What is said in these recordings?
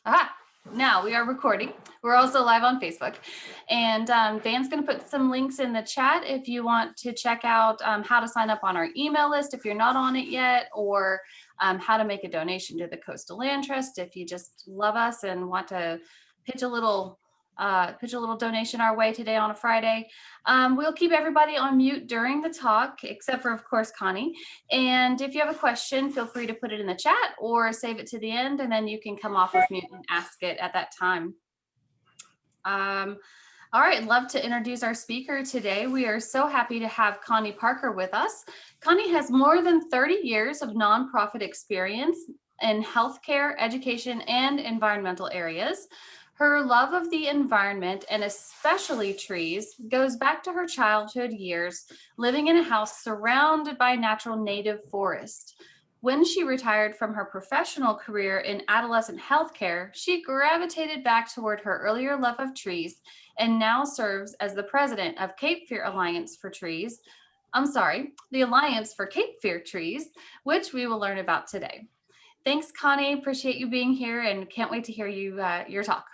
Aha, now we are recording. We're also live on Facebook. And Van's going to put some links in the chat if you want to check out how to sign up on our email list if you're not on it yet, or how to make a donation to the Coastal Land Trust if you just love us and want to pitch a little donation our way today on a Friday. We'll keep everybody on mute during the talk, except for, of course, Connie. And if you have a question, feel free to put it in the chat or save it to the end, and then you can come off of mute and ask it at that time. All right, love to introduce our speaker today. We are so happy to have Connie Parker with us. Connie has more than 30 years of nonprofit experience in healthcare, education, and environmental areas. Her love of the environment, and especially trees, goes back to her childhood years, living in a house surrounded by natural native forest. When she retired from her professional career in adolescent healthcare, she gravitated back toward her earlier love of trees and now serves as the president of Cape Fear Alliance for Trees. The Alliance for Cape Fear Trees, which we will learn about today. Thanks, Connie. Appreciate you being here and can't wait to hear your talk.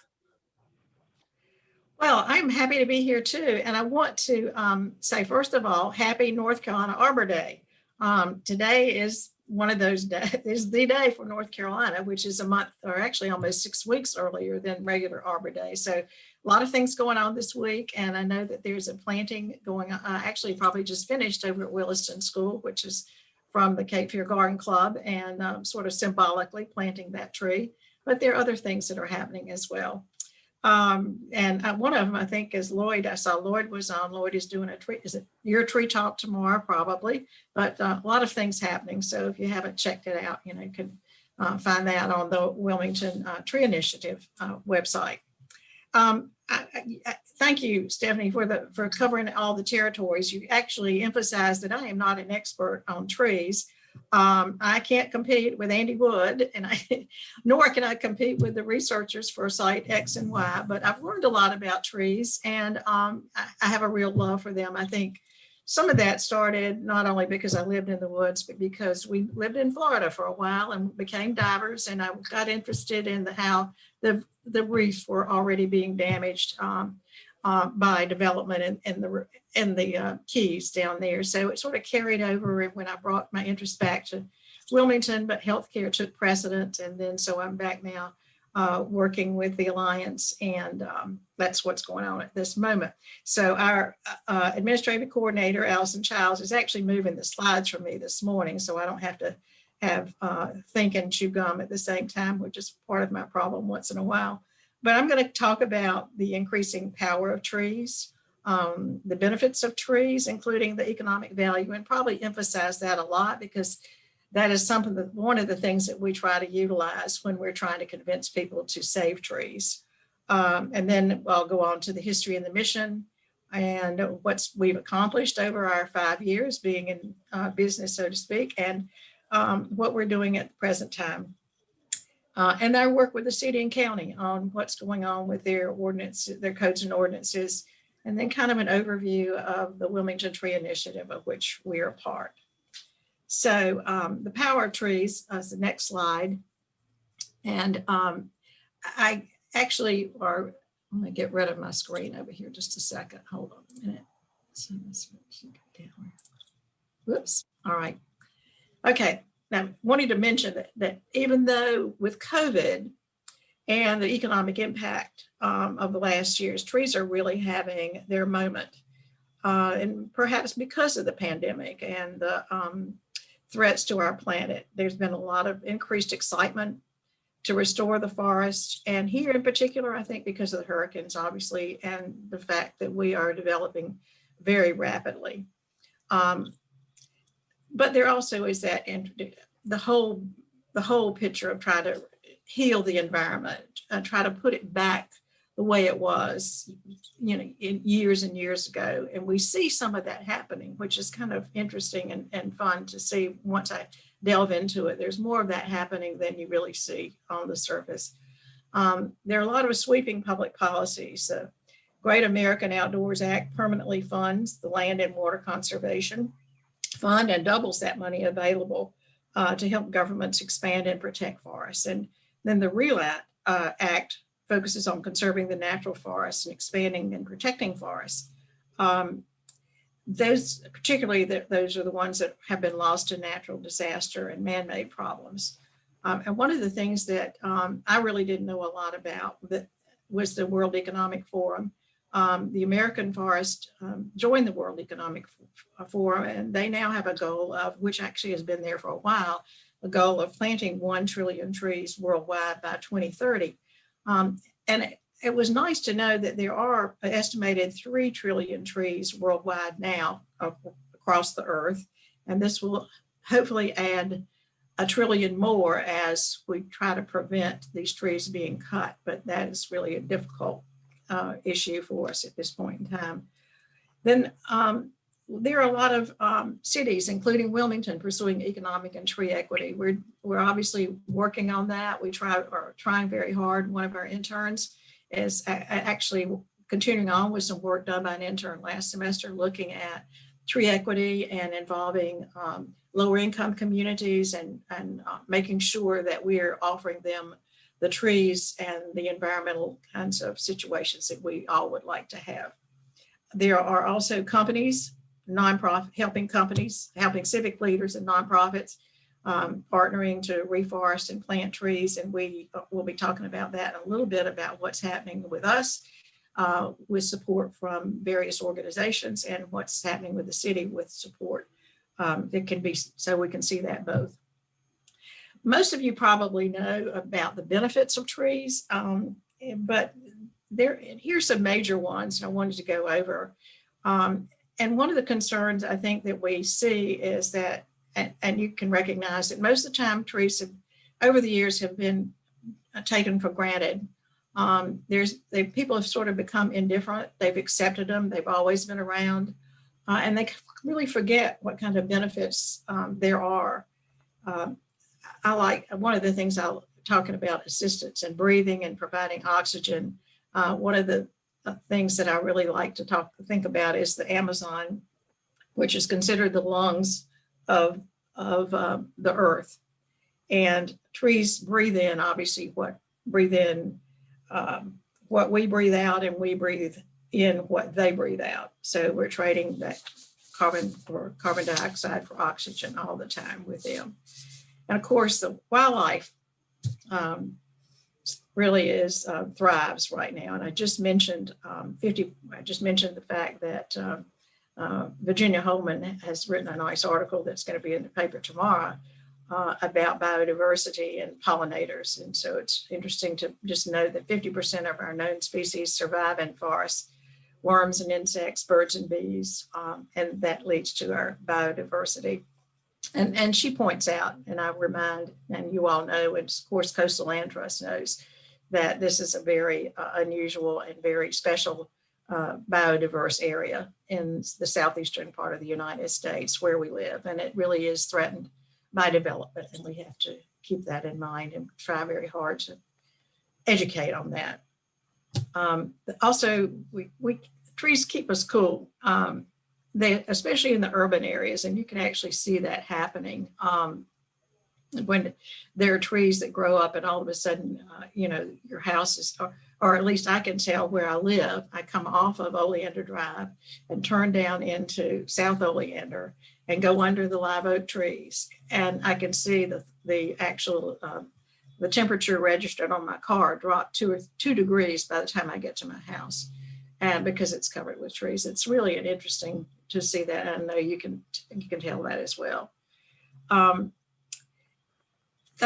Well, I'm happy to be here too. And I want to say, first of all, happy North Carolina Arbor Day. Today is one of those days, is the day for North Carolina, which is a month or actually almost 6 weeks earlier than regular Arbor Day. So a lot of things going on this week. And I know that there's a planting going on, actually probably just finished over at Williston School, which is from the Cape Fear Garden Club, and sort of symbolically planting that tree. But there are other things that are happening as well. And one of them, I think, is Lloyd. I saw Lloyd was on. Lloyd is doing a tree. Is it your tree talk tomorrow? Probably, but a lot of things happening. So if you haven't checked it out, you can find that on the Wilmington Tree Initiative website. Thank you, Stephanie, for covering all the territories. You actually emphasized that I am not an expert on trees. I can't compete with Andy Wood, and nor can I compete with the researchers for site X and Y, but I've learned a lot about trees, and I have a real love for them. I think some of that started not only because I lived in the woods, but because we lived in Florida for a while and became divers, and I got interested in how the reefs were already being damaged by development in the Keys down there. So it sort of carried over when I brought my interest back to Wilmington, but healthcare took precedent. And then so I'm back now working with the Alliance, and that's what's going on at this moment. So our administrative coordinator, Allison Childs, is actually moving the slides for me this morning, so I don't have to have think and chew gum at the same time, which is part of my problem once in a while. But I'm going to talk about the increasing power of trees, the benefits of trees, including the economic value, and probably emphasize that a lot because that is something that one of the things that we try to utilize when we're trying to convince people to save trees. And then I'll go on to the history and the mission and what we've accomplished over our 5 years being in business, so to speak, and what we're doing at the present time. And I work with the city and county on what's going on with their ordinances, their codes and ordinances, and then kind of an overview of the Wilmington Tree Initiative, of which we are a part. So the power of trees is the next slide. And I actually I'm going to get rid of my screen over here just a second. Hold on a minute. Whoops. All right. Okay. Now, wanted to mention that even though with COVID and the economic impact of the last years, trees are really having their moment. And perhaps because of the pandemic and the threats to our planet, there's been a lot of increased excitement to restore the forest. And here in particular, I think because of the hurricanes, obviously, and the fact that we are developing very rapidly. But there also is that the whole picture of trying to heal the environment, try to put it back the way it was, in years and years ago. And we see some of that happening, which is kind of interesting and fun to see once I delve into it. There's more of that happening than you really see on the surface. There are a lot of sweeping public policies. The Great American Outdoors Act permanently funds the Land and Water Conservation Fund and doubles that money available to help governments expand and protect forests. And then the REAL Act Act focuses on conserving the natural forests and expanding and protecting forests. Those, particularly those are the ones that have been lost to natural disaster and man-made problems. And one of the things that I really didn't know a lot about that was the World Economic Forum. The American forest joined the World Economic Forum, and they now have a goal of, which actually has been there for a while, a goal of planting 1 trillion trees worldwide by 2030. And it was nice to know that there are an estimated 3 trillion trees worldwide now across the earth. And this will hopefully add 1 trillion more as we try to prevent these trees being cut. But that is really a difficult issue for us at this point in time. Then there are a lot of cities, including Wilmington, pursuing economic and tree equity. We're obviously working on that. We are trying very hard. One of our interns is actually continuing on with some work done by an intern last semester, looking at tree equity and involving lower income communities and making sure that we're offering them the trees and the environmental kinds of situations that we all would like to have. There are also companies, nonprofit, helping civic leaders and nonprofits partnering to reforest and plant trees. And we will be talking about that a little bit, about what's happening with us with support from various organizations and what's happening with the city with support. It can be, so we can see that both. Most of you probably know about the benefits of trees, but here's some major ones I wanted to go over. And one of the concerns I think that we see is that, and you can recognize that most of the time trees have, over the years, have been taken for granted. People have sort of become indifferent. They've accepted them. They've always been around, and they really forget what kind of benefits there are. I like, one of the things I'll talking about assistance in breathing and providing oxygen. One of the things that I really like to think about is the Amazon, which is considered the lungs of the earth. And trees breathe in, obviously, what we breathe out, and we breathe in what they breathe out. So we're trading that carbon dioxide for oxygen all the time with them. And of course, the wildlife really thrives right now. And I just mentioned the fact that Virginia Holman has written a nice article that's going to be in the paper tomorrow about biodiversity and pollinators. And so it's interesting to just know that 50% of our known species survive in forests, worms and insects, birds and bees, and that leads to our biodiversity. And she points out, and I remind, and you all know, and of course Coastal Land Trust knows, that this is a very unusual and very special biodiverse area in the southeastern part of the United States where we live. And it really is threatened by development. And we have to keep that in mind and try very hard to educate on that. Also, trees keep us cool. Especially in the urban areas, and you can actually see that happening when there are trees that grow up and all of a sudden, your house is, or at least I can tell where I live. I come off of Oleander Drive and turn down into South Oleander and go under the live oak trees. And I can see the actual, the temperature registered on my car drop 2 degrees by the time I get to my house. And because it's covered with trees, it's really an interesting to see that. I know you can tell that as well. I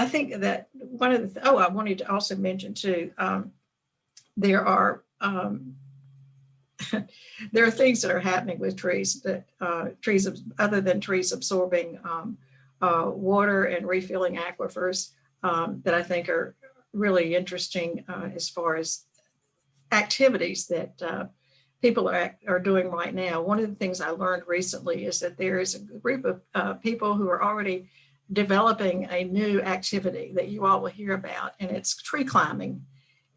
think that one of the, I wanted to also mention too, there are things that are happening with trees that other than trees absorbing water and refilling aquifers that I think are really interesting as far as activities that people are doing right now. One of the things I learned recently is that there is a group of people who are already developing a new activity that you all will hear about, and it's tree climbing.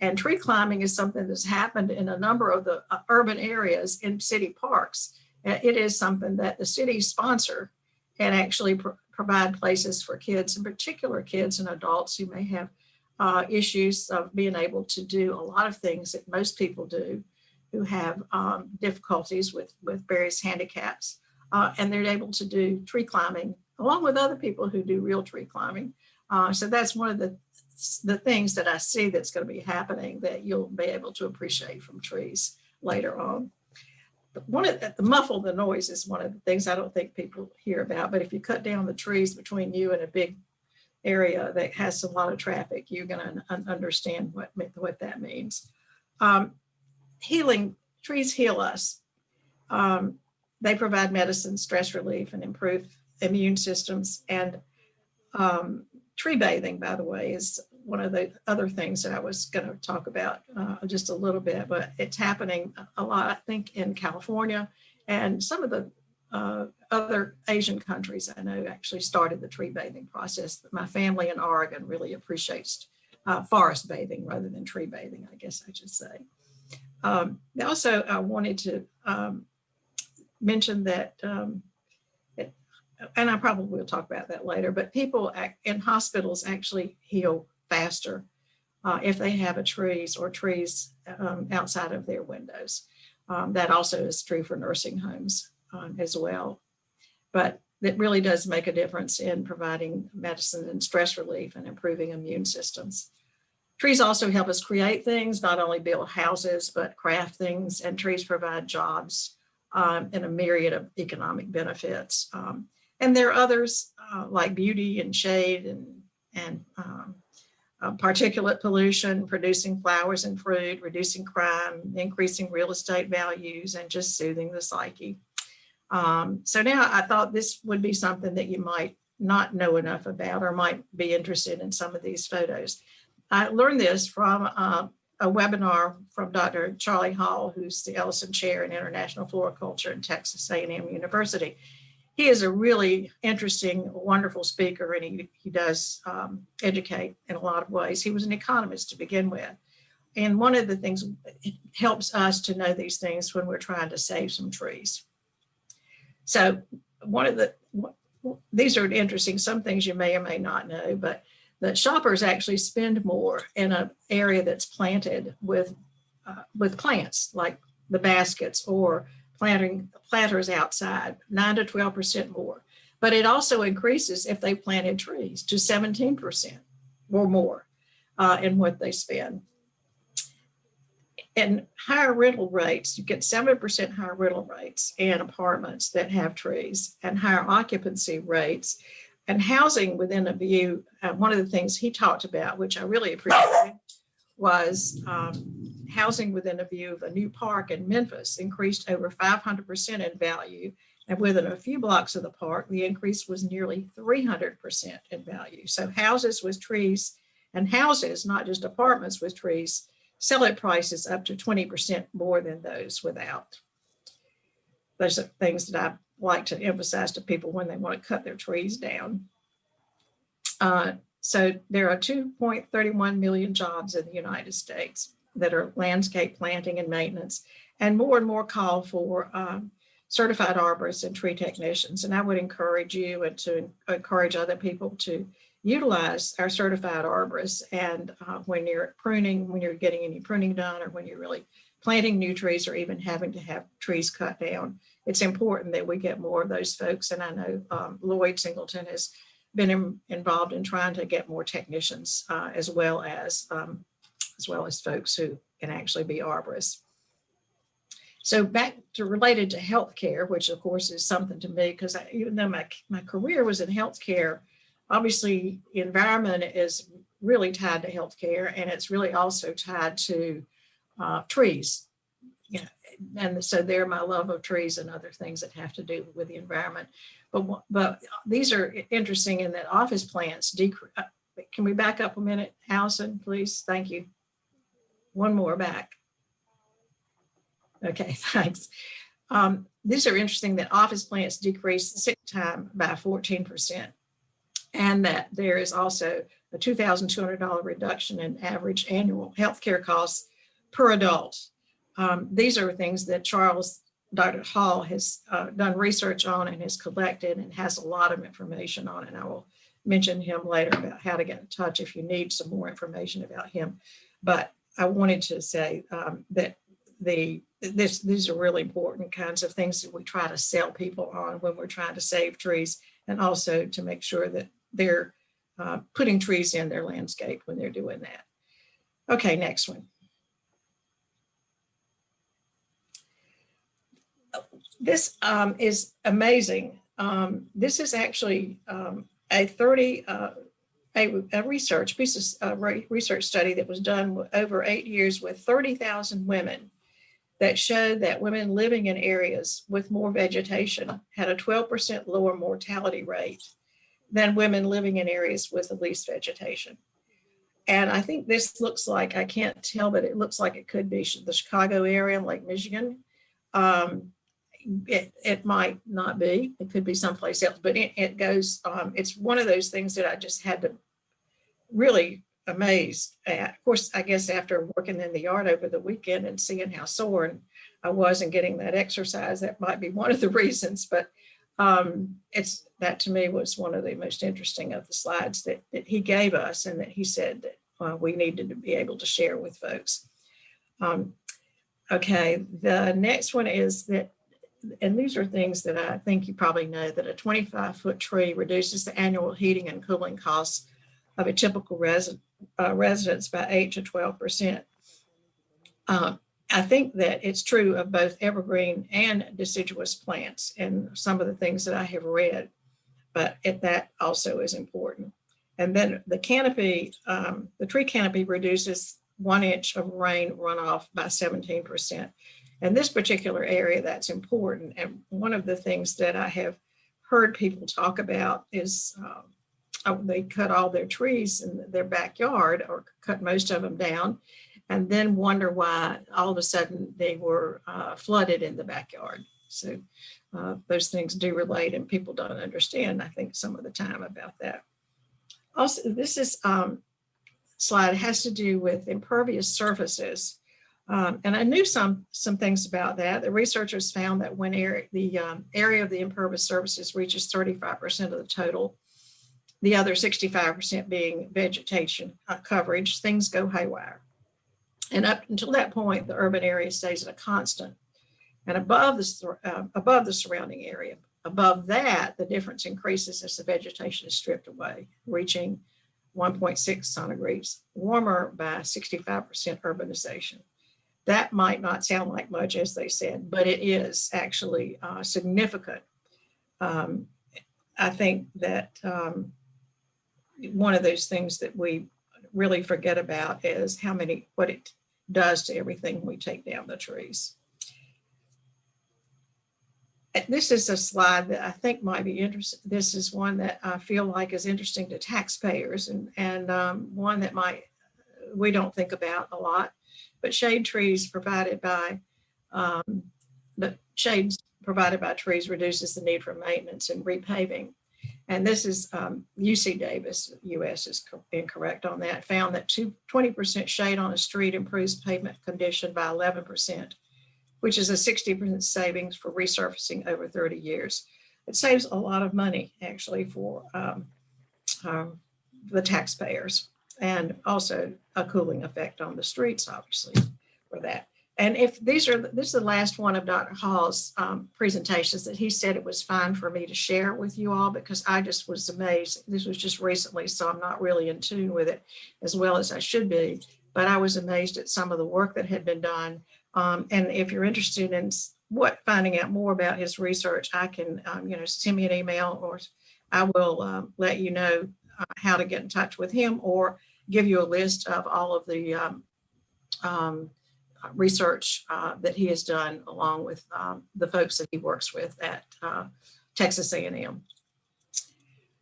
And tree climbing is something that's happened in a number of the urban areas in city parks. It is something that the cities sponsor and actually provide places for kids, in particular kids and adults who may have issues of being able to do a lot of things that most people do who have difficulties with various handicaps. And they're able to do tree climbing along with other people who do real tree climbing. So that's one of the things that I see that's going to be happening that you'll be able to appreciate from trees later on. But the muffle the noise is one of the things I don't think people hear about, but if you cut down the trees between you and a big area that has a lot of traffic, you're going to understand what that means. Healing, trees heal us. They provide medicine, stress relief, and improve immune systems. And tree bathing, by the way, is one of the other things that I was going to talk about just a little bit, but it's happening a lot, I think, in California, and some of the other Asian countries I know actually started the tree bathing process. But my family in Oregon really appreciates forest bathing rather than tree bathing, I guess I should say. Also, I wanted to mention that, and I probably will talk about that later, but people in hospitals actually heal faster if they have trees outside of their windows. That also is true for nursing homes as well. But it really does make a difference in providing medicine and stress relief and improving immune systems. Trees also help us create things, not only build houses, but craft things, and trees provide jobs and a myriad of economic benefits. And there are others like beauty and shade and particulate pollution, producing flowers and fruit, reducing crime, increasing real estate values, and just soothing the psyche. So now I thought this would be something that you might not know enough about or might be interested in some of these photos. I learned this from a webinar from Dr. Charlie Hall, who's the Ellison Chair in International Floriculture in Texas A&M University. He is a really interesting, wonderful speaker, and he does educate in a lot of ways. He was an economist to begin with. And one of the things, it helps us to know these things when we're trying to save some trees. So these are interesting, some things you may or may not know, but the shoppers actually spend more in an area that's planted with plants, like the baskets or planters outside, 9 to 12% more. But it also increases if they planted trees to 17% or more in what they spend. And higher rental rates, you get 7% higher rental rates in apartments that have trees, and higher occupancy rates, and housing within a view. One of the things he talked about, which I really appreciated, was housing within a view of a new park in Memphis increased over 500% in value. And within a few blocks of the park, the increase was nearly 300% in value. So houses with trees, and houses, not just apartments with trees, sell at prices up to 20% more than those without. Those are things that I like to emphasize to people when they want to cut their trees down. So there are 2.31 million jobs in the United States that are landscape planting and maintenance, and more call for certified arborists and tree technicians. And I would encourage you and to encourage other people to utilize our certified arborists. And when you're pruning, when you're getting any pruning done, or when you're really planting new trees, or even having to have trees cut down, it's important that we get more of those folks. And I know Lloyd Singleton has been involved in trying to get more technicians as well as folks who can actually be arborists. So back to related to healthcare, which of course is something to me, because even though my career was in healthcare, obviously environment is really tied to healthcare, and it's really also tied to trees. You know, and so they're my love of trees and other things that have to do with the environment. But these are interesting in that office plants decrease. Can we back up a minute, Allison, please? Thank you. One more back. Okay, thanks. These are interesting that office plants decrease sick time by 14%, and that there is also a $2,200 reduction in average annual healthcare costs per adult. These are things that Dr. Hall has done research on and has collected and has a lot of information on, and I will mention him later about how to get in touch if you need some more information about him. But I wanted to say that these are really important kinds of things that we try to sell people on when we're trying to save trees, and also to make sure that they're putting trees in their landscape when they're doing that. Okay, next one. This is amazing. This is actually a research study that was done over 8 years with 30,000 women that showed that women living in areas with more vegetation had a 12% lower mortality rate than women living in areas with the least vegetation. And I think this looks like, I can't tell, but it looks like it could be the Chicago area, Lake Michigan. It might not be, it could be someplace else, but it goes, it's one of those things that I just had to really amazed at. Of course, I guess after working in the yard over the weekend and seeing how sore I was and getting that exercise, that might be one of the reasons, but that to me was one of the most interesting of the slides that he gave us, and that he said that we needed to be able to share with folks. Okay, the next one is that, and these are things that I think you probably know, that a 25-foot tree reduces the annual heating and cooling costs of a typical residence by 8 to 12%. I think that it's true of both evergreen and deciduous plants and some of the things that I have read, but that also is important. And then the canopy, the tree canopy reduces 1 inch of rain runoff by 17%. In this particular area, that's important. And one of the things that I have heard people talk about is they cut all their trees in their backyard, or cut most of them down, and then wonder why all of a sudden they were flooded in the backyard. So those things do relate, and people don't understand, I think, some of the time about that. Also, this is slide has to do with impervious surfaces. And I knew some things about that. The researchers found that when the area of the impervious surfaces reaches 35% of the total, the other 65% being vegetation coverage, things go haywire. And up until that point, the urban area stays at a constant. And above the surrounding area, above that, the difference increases as the vegetation is stripped away, reaching 1.6 centigrades warmer by 65% urbanization. That might not sound like much, as they said, but it is actually significant. I think that one of those things that we really forget about is what it does to everything when we take down the trees. This is a slide that I think might be interesting. This is one that I feel like is interesting to taxpayers, and one that we don't think about a lot. But shade provided by trees reduces the need for maintenance and repaving. And this is UC Davis, US is incorrect on that, found that 20% shade on a street improves pavement condition by 11%, which is a 60% savings for resurfacing over 30 years. It saves a lot of money, actually, for the taxpayers, and also a cooling effect on the streets, obviously, for that. And this is the last one of Dr. Hall's presentations that he said it was fine for me to share with you all, because I just was amazed. This was just recently, so I'm not really in tune with it as well as I should be, but I was amazed at some of the work that had been done. And if you're interested in finding out more about his research, I can, send me an email, or I will let you know how to get in touch with him, or give you a list of all of the research that he has done, along with the folks that he works with at Texas A&M.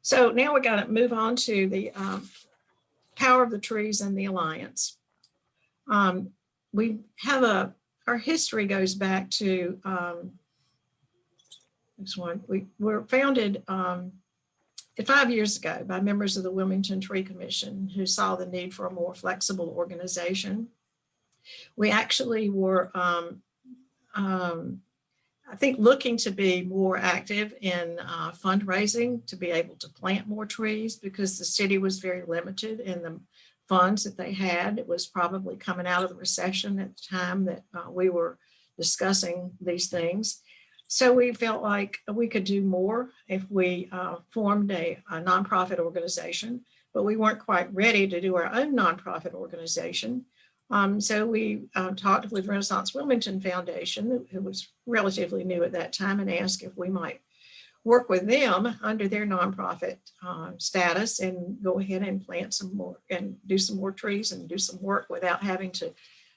So now we got to move on to the power of the trees and the Alliance. We have our history goes back to this one. We were founded 5 years ago by members of the Wilmington Tree Commission, who saw the need for a more flexible organization. We actually were, I think looking to be more active in fundraising to be able to plant more trees, because the city was very limited in the funds that they had. It was probably coming out of the recession at the time that we were discussing these things. So we felt like we could do more if we formed a nonprofit organization, but we weren't quite ready to do our own nonprofit organization. So we talked with Renaissance Wilmington Foundation, who was relatively new at that time, and asked if we might work with them under their nonprofit status and go ahead and plant some more and do some more trees and do some work without having to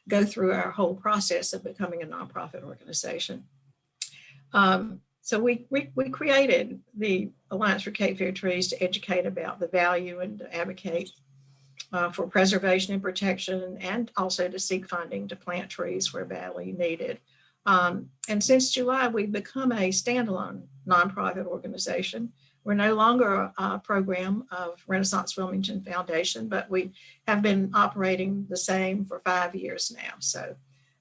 go through our whole process of becoming a nonprofit organization. So we created the Alliance for Cape Fear Trees to educate about the value and to advocate for preservation and protection, and also to seek funding to plant trees where badly needed. And since July, we've become a standalone nonprofit organization. We're no longer a program of Renaissance Wilmington Foundation, but we have been operating the same for 5 years now. So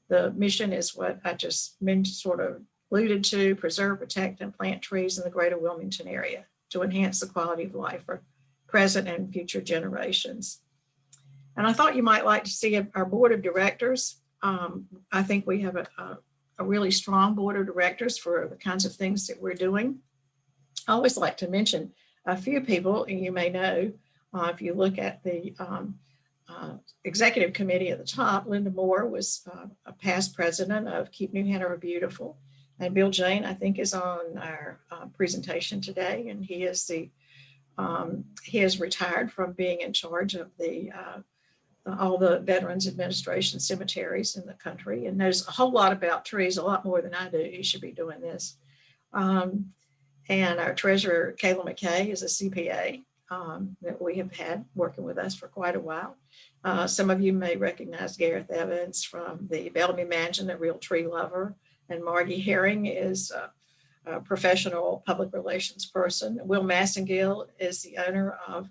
the mission is what I just sort of alluded to: preserve, protect, and plant trees in the greater Wilmington area to enhance the quality of life for present and future generations. And I thought you might like to see our board of directors. I think we have a really strong board of directors for the kinds of things that we're doing. I always like to mention a few people, and you may know, if you look at the executive committee at the top, Linda Moore was a past president of Keep New Hanover Beautiful. And Bill Jane, I think, is on our presentation today, and he is he has retired from being in charge of all the Veterans Administration cemeteries in the country, and knows a whole lot about trees, a lot more than I do. He should be doing this. And our treasurer, Kayla McKay, is a CPA that we have had working with us for quite a while. Some of you may recognize Gareth Evans from the Bellamy Mansion, a real tree lover. And Margie Herring is a professional public relations person. Will Massengill is the owner of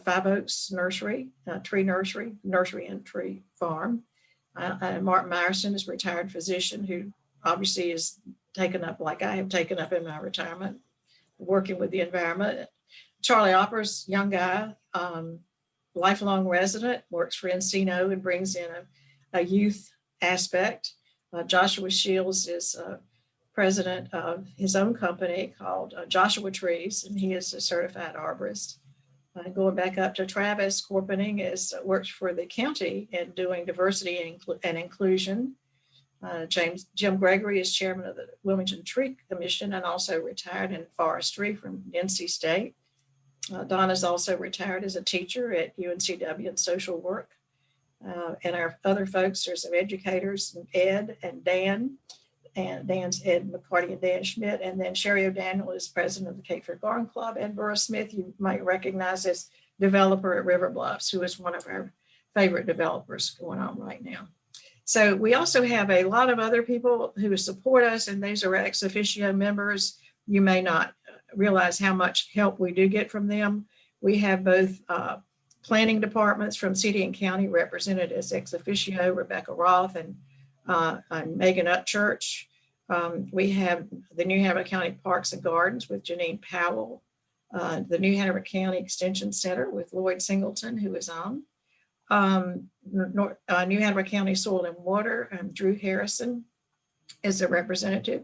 Five Oaks Nursery, Tree Nursery and Tree Farm. Martin Myerson is a retired physician who obviously is taken up, like I have taken up in my retirement, working with the environment. Charlie Oppers, young guy, lifelong resident, works for Encino and brings in a youth aspect. Joshua Shields is president of his own company called Joshua Trees, and he is a certified arborist. Going back up to Travis Corpening works for the county and doing diversity and inclusion. Jim Gregory is chairman of the Wilmington Tree Commission and also retired in forestry from NC State. Donna's also retired as a teacher at UNCW in social work. And our other folks are some educators, Ed and Dan, and Dan's Ed McCarty and Dan Schmidt. And then Sherry O'Daniel is president of the Cape Fear Garden Club. And Burra Smith, you might recognize as developer at River Bluffs, who is one of our favorite developers going on right now. So we also have a lot of other people who support us, and these are ex officio members. You may not realize how much help we do get from them. We have both planning departments from city and county represented as ex officio, Rebecca Roth and Megan Upchurch. We have the New Hanover County Parks and Gardens with Janine Powell, the New Hanover County Extension Center with Lloyd Singleton, who is on. New Hanover County Soil and Water, Drew Harrison is a representative.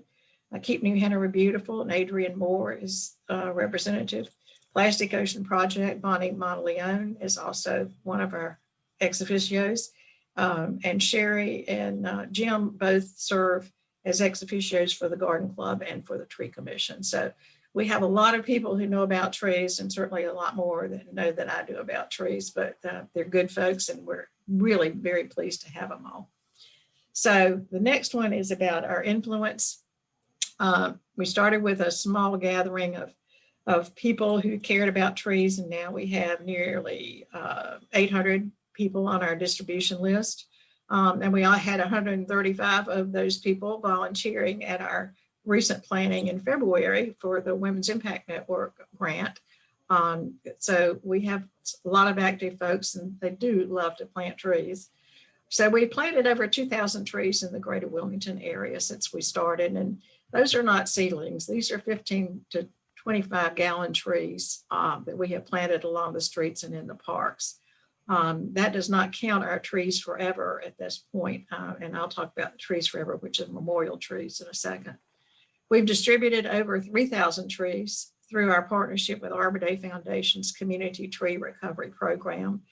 Keep New Hanover Beautiful, and Adrian Moore is a representative. Plastic Ocean Project, Bonnie Monteleone is also one of our ex officios. And Sherry and Jim both serve as ex officios for the Garden Club and for the Tree Commission. So we have a lot of people who know about trees, and certainly a lot more that know that I do about trees, but they're good folks, and we're really very pleased to have them all. So the next one is about our influence. We started with a small gathering of people who cared about trees, and now we have nearly 800 people on our distribution list. And we all had 135 of those people volunteering at our recent planning in February for the Women's Impact Network grant. So we have a lot of active folks, and they do love to plant trees. So we planted over 2,000 trees in the greater Wilmington area since we started. And those are not seedlings. These are 15 to 25 gallon trees that we have planted along the streets and in the parks. That does not count our trees forever at this point. And I'll talk about the trees forever, which are memorial trees, in a second. We've distributed over 3,000 trees through our partnership with Arbor Day Foundation's Community Tree Recovery Program.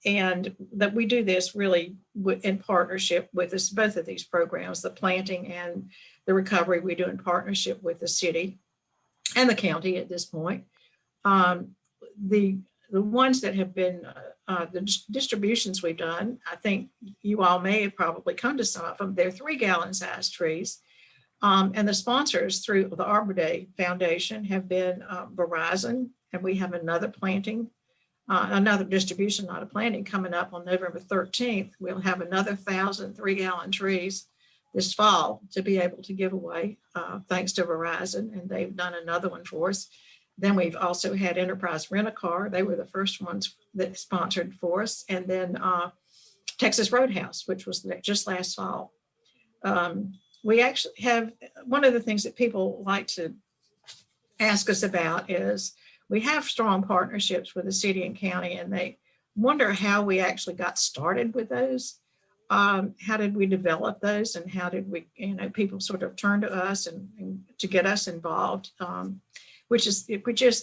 And that we do this really in partnership with this, both of these programs, the planting and the recovery we do in partnership with the city and the county at this point. The ones that have been, the distributions we've done, I think you all may have probably come to some of them. They're 3 gallon size trees. And the sponsors through the Arbor Day Foundation have been Verizon, and we have another planting, another distribution, not a planting, coming up on November 13th. We'll have another 1,000 3 gallon trees this fall to be able to give away, thanks to Verizon, and they've done another one for us. Then we've also had Enterprise Rent-A-Car. They were the first ones that sponsored for us. And then Texas Roadhouse, which was just last fall. We actually have, one of the things that people like to ask us about is we have strong partnerships with the city and county, and they wonder how we actually got started with those. How did we develop those, and how did we, people sort of turn to us and to get us involved, which is,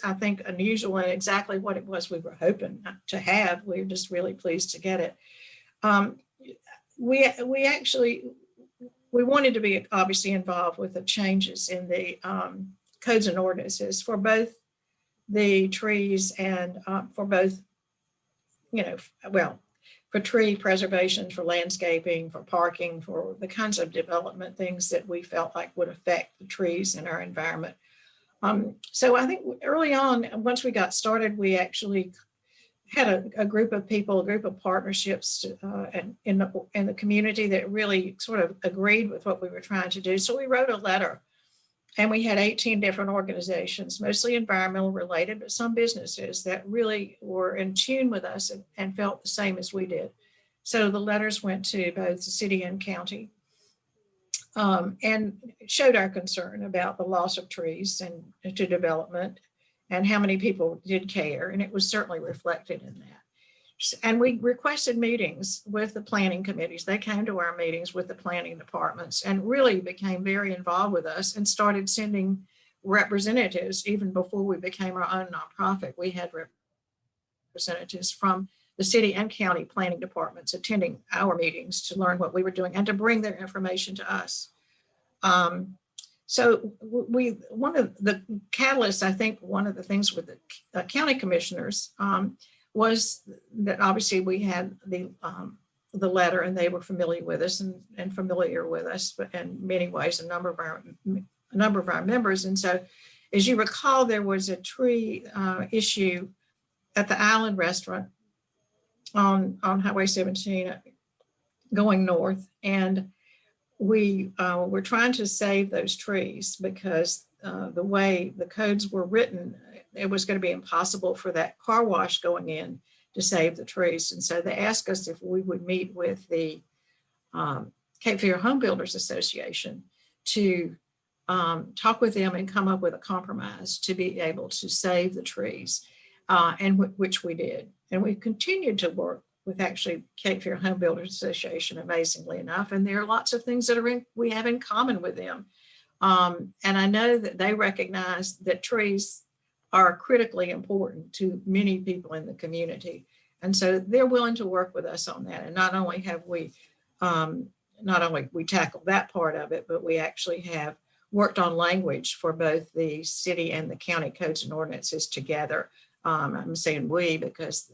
I think, unusual and exactly what it was we were hoping to have. We're just really pleased to get it. We wanted to be obviously involved with the changes in the codes and ordinances for both the trees and for both, for tree preservation, for landscaping, for parking, for the kinds of development things that we felt like would affect the trees and our environment. So I think early on, once we got started, we actually had a group of people, a group of partnerships and in the community that really sort of agreed with what we were trying to do. So we wrote a letter, and we had 18 different organizations, mostly environmental related, but some businesses that really were in tune with us and felt the same as we did. So the letters went to both the city and county, and showed our concern about the loss of trees and to development, and how many people did care. And it was certainly reflected in that. And we requested meetings with the planning committees. They came to our meetings with the planning departments and really became very involved with us and started sending representatives. Even before we became our own nonprofit, we had representatives from the city and county planning departments attending our meetings to learn what we were doing and to bring their information to us. So one of the catalysts, I think one of the things with the county commissioners was that obviously we had the letter, and they were familiar with us and familiar with us, but in many ways, a number of our members. And so, as you recall, there was a tree issue at the Island Restaurant on Highway 17 going north, and we were trying to save those trees because the way the codes were written, it was going to be impossible for that car wash going in to save the trees. And so they asked us if we would meet with the Cape Fear Home Builders Association to talk with them and come up with a compromise to be able to save the trees, and which we did. And we continued to work with actually Cape Fear Home Builders Association, amazingly enough. And there are lots of things that we have in common with them. And I know that they recognize that trees are critically important to many people in the community. And so they're willing to work with us on that. And not only have we, tackled that part of it, but we actually have worked on language for both the city and the county codes and ordinances together. I'm saying we because,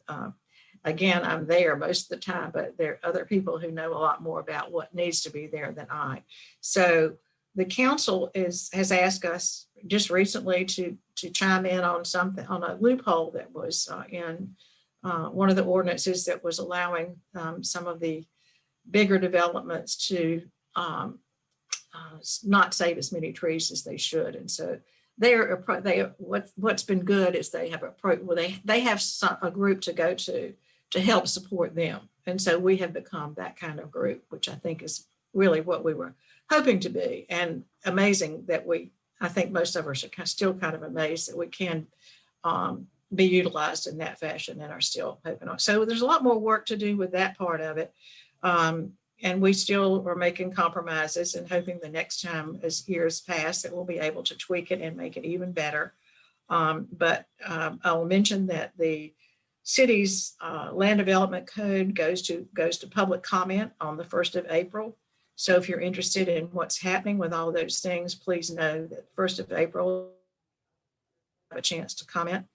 again, I'm there most of the time, but there are other people who know a lot more about what needs to be there than I. So the council has asked us just recently to chime in on something, on a loophole that was in one of the ordinances that was allowing some of the bigger developments to not save as many trees as they should. And so what's been good is they have a group to go to help support them And so we have become that kind of group, which I think is really what we were hoping to be. And amazing that I think most of us are still kind of amazed that we can be utilized in that fashion and are still hoping on. So there's a lot more work to do with that part of it. And we still are making compromises and hoping the next time as years pass that we'll be able to tweak it and make it even better. But I'll mention that the city's land development code goes to public comment on the 1st of April. So if you're interested in what's happening with all those things, please know that 1st of April, have a chance to comment.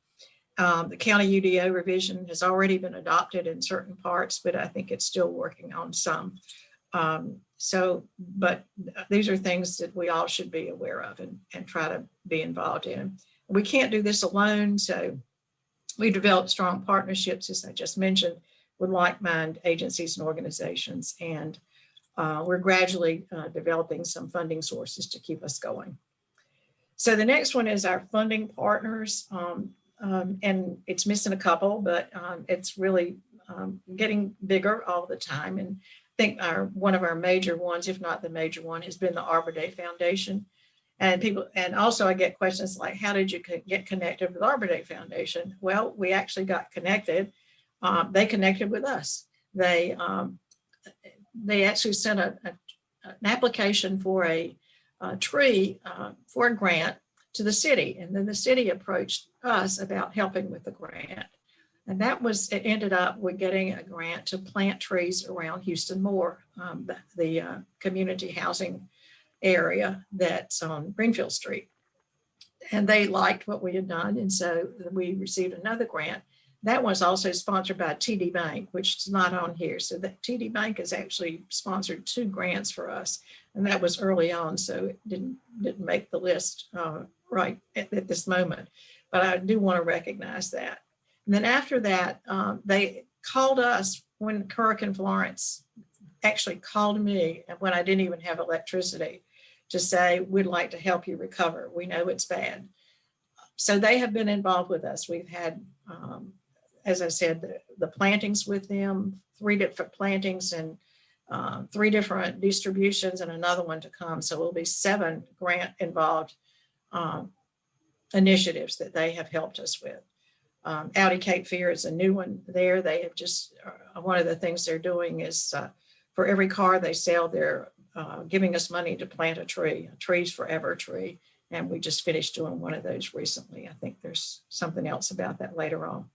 The county UDO revision has already been adopted in certain parts, but I think it's still working on some. But these are things that we all should be aware of and try to be involved in. We can't do this alone, so we developed strong partnerships, as I just mentioned, with like-minded agencies and organizations, and we're gradually developing some funding sources to keep us going. So the next one is our funding partners, and it's missing a couple, but it's really getting bigger all the time. And I think one of our major ones, if not the major one, has been the Arbor Day Foundation. And also I get questions like, how did you get connected with Arbor Day Foundation? Well, we actually got connected. They connected with us. They actually sent an application for a tree for a grant to the city. And then the city approached us about helping with the grant. And it ended up with getting a grant to plant trees around Houston Moore, the community housing area that's on Greenfield Street. And they liked what we had done. And so we received another grant. That was also sponsored by TD Bank, which is not on here. So that TD Bank has actually sponsored 2 grants for us. And that was early on, so it didn't make the list right at this moment. But I do want to recognize that. And then after that, they called us when Hurricane Florence actually called me when I didn't even have electricity to say, we'd like to help you recover. We know it's bad. So they have been involved with us. We've had, as I said, the plantings with them, 3 different plantings and 3 different distributions and another one to come. So it'll be 7 grant involved initiatives that they have helped us with. Audi Cape Fear is a new one there. They have just, one of the things they're doing is for every car they sell, they're giving us money to plant a tree, a Trees Forever tree. And we just finished doing one of those recently. I think there's something else about that later on.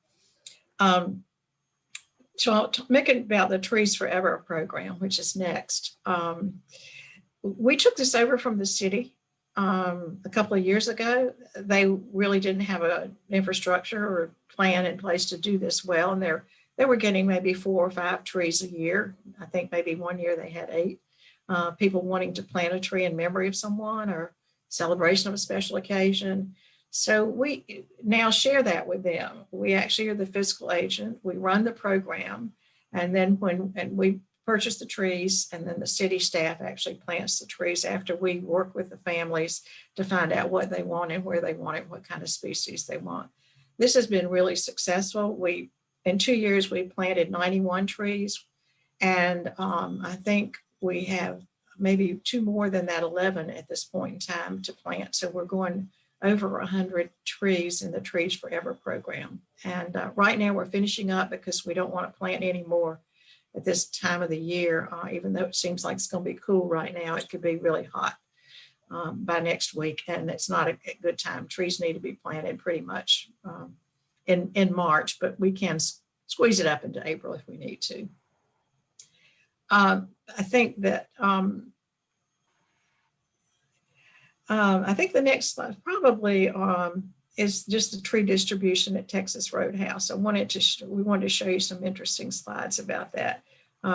So I'll make it about the Trees Forever program, which is next. We took this over from the city a couple of years ago. They really didn't have an infrastructure or plan in place to do this well. And they were getting maybe 4 or 5 trees a year. I think maybe one year they had 8 people wanting to plant a tree in memory of someone or celebration of a special occasion. So we now share that with them. We actually are the fiscal agent. We run the program. And then and we purchase the trees, and then the city staff actually plants the trees after we work with the families to find out what they want and where they want it, what kind of species they want. This has been really successful. In 2 years, we planted 91 trees. And I think we have maybe 2 more than that, 11 at this point in time to plant. So we're going over 100 trees in the Trees Forever program. And right now we're finishing up because we don't want to plant any more at this time of the year. Even though it seems like it's going to be cool right now, it could be really hot by next week. And it's not a good time. Trees need to be planted pretty much in March, but we can squeeze it up into April if we need to. I think that I think the next slide probably is just the tree distribution at Texas Roadhouse. We wanted to show you some interesting slides about that,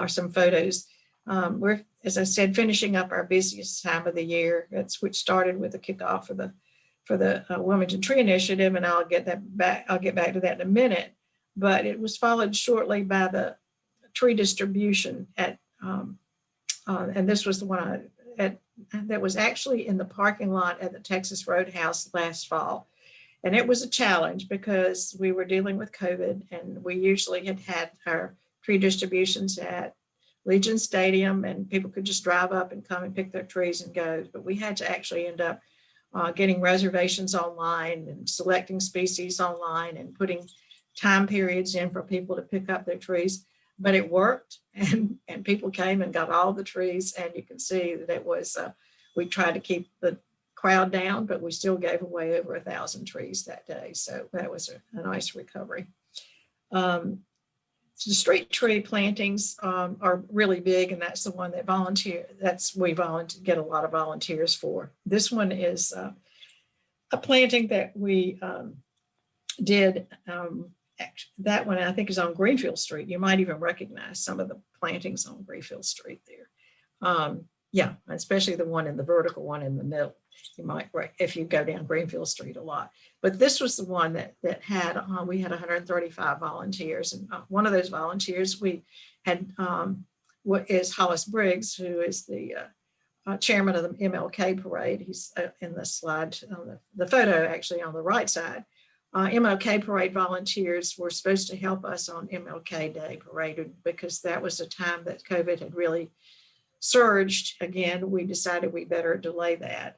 some photos. We're, as I said, finishing up our busiest time of the year. Which started with the kickoff for the Wilmington Tree Initiative, and I'll get back to that in a minute. But it was followed shortly by the tree distribution at, and this was the one that was actually in the parking lot at the Texas Roadhouse last fall. And it was a challenge because we were dealing with COVID, and we usually had our tree distributions at Legion Stadium, and people could just drive up and come and pick their trees and go. But we had to actually end up getting reservations online and selecting species online and putting time periods in for people to pick up their trees. But it worked, and people came and got all the trees, and you can see that it was, we tried to keep the crowd down, but we still gave away over 1,000 trees that day. So that was a nice recovery. So the street tree plantings are really big, and that's the one that we get a lot of volunteers for. This one is a planting that we did. That one I think is on Greenfield Street. You might even recognize some of the plantings on Greenfield Street there. Yeah, especially the one in the vertical one in the middle. You might, if you go down Greenfield Street a lot. But this was the one that had, we had 135 volunteers. And one of those volunteers we had, what is Hollis Briggs, who is the chairman of the Mlk Parade. He's in the slide, on the photo actually on the right side. Mlk Parade volunteers were supposed to help us on Mlk Day Parade, because that was a time that COVID had really surged again. We decided we better delay that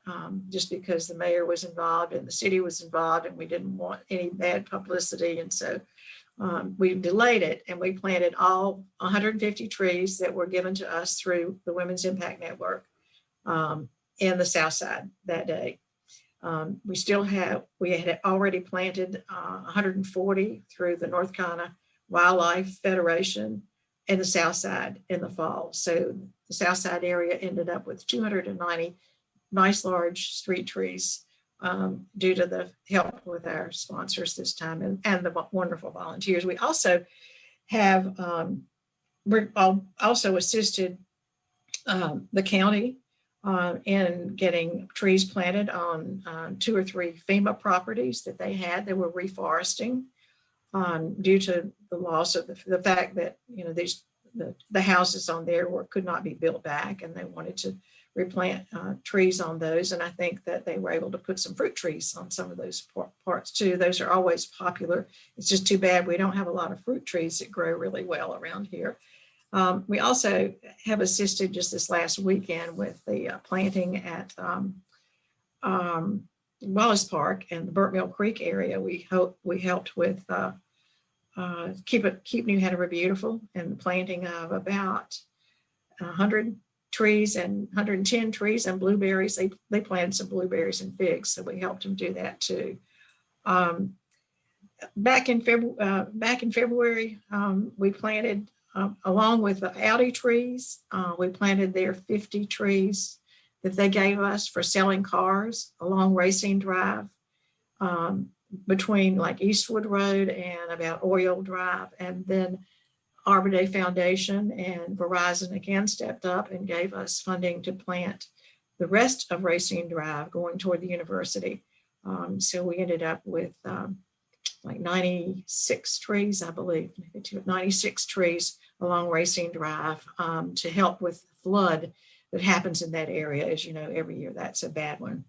just because the mayor was involved and the city was involved, and we didn't want any bad publicity. And so we delayed it, and we planted all 150 trees that were given to us through the Women's Impact Network in the South Side that day. We had already planted 140 through the North Carolina Wildlife Federation in the South Side in the fall. So the South Side area ended up with 290 nice large street trees due to the help with our sponsors this time and the wonderful volunteers. We also have also assisted the county in getting trees planted on 2 or 3 FEMA properties that they had. They were reforesting due to the loss of the fact that, you know, the houses on there could not be built back, and they wanted to replant trees on those. And I think that they were able to put some fruit trees on some of those parts too. Those are always popular. It's just too bad we don't have a lot of fruit trees that grow really well around here. We also have assisted just this last weekend with the planting at Wallace Park and the Burnt Mill Creek area. We helped with Keep New Hanover Beautiful, and the planting of about 100 trees and 110 trees and blueberries. They planted some blueberries and figs, so we helped them do that too. Back in February, we planted, along with the Audi trees, we planted their 50 trees that they gave us for selling cars along Racine Drive, between like Eastwood Road and about Oriole Drive. And then Arbor Day Foundation and Verizon again stepped up and gave us funding to plant the rest of Racine Drive going toward the university. So we ended up with like 96 trees, I believe, 96 trees along Racine Drive to help with the flood that happens in that area. As you know, every year that's a bad one.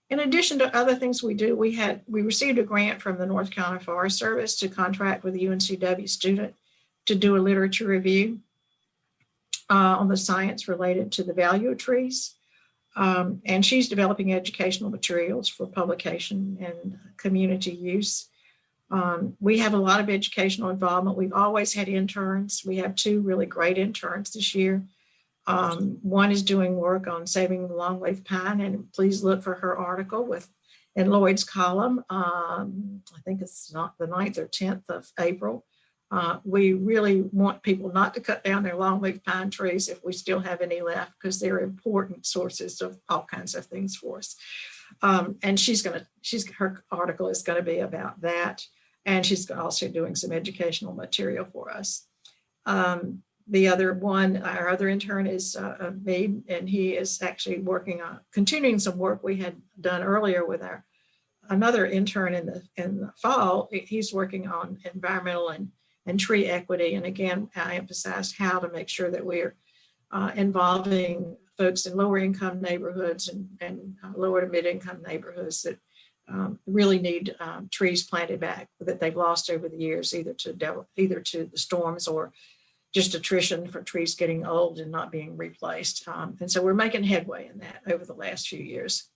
In addition to other things we do, we received a grant from the North Carolina Forest Service to contract with a UNCW student to do a literature review on the science related to the value of trees. And she's developing educational materials for publication and community use. We have a lot of educational involvement. We've always had interns. We have 2 really great interns this year. One is doing work on saving the longleaf pine, and please look for her article in Lloyd's column. I think it's not the 9th or 10th of April. We really want people not to cut down their longleaf pine trees if we still have any left, because they're important sources of all kinds of things for us. And her article is going to be about that. And she's also doing some educational material for us. The other one, our other intern is me, and he is actually working on continuing some work we had done earlier with another intern in the fall. He's working on environmental and tree equity. And again, I emphasized how to make sure that we're involving folks in lower income neighborhoods and lower to mid income neighborhoods that really need trees planted back that they've lost over the years, either to the storms or just attrition for trees getting old and not being replaced. And so we're making headway in that over the last few years.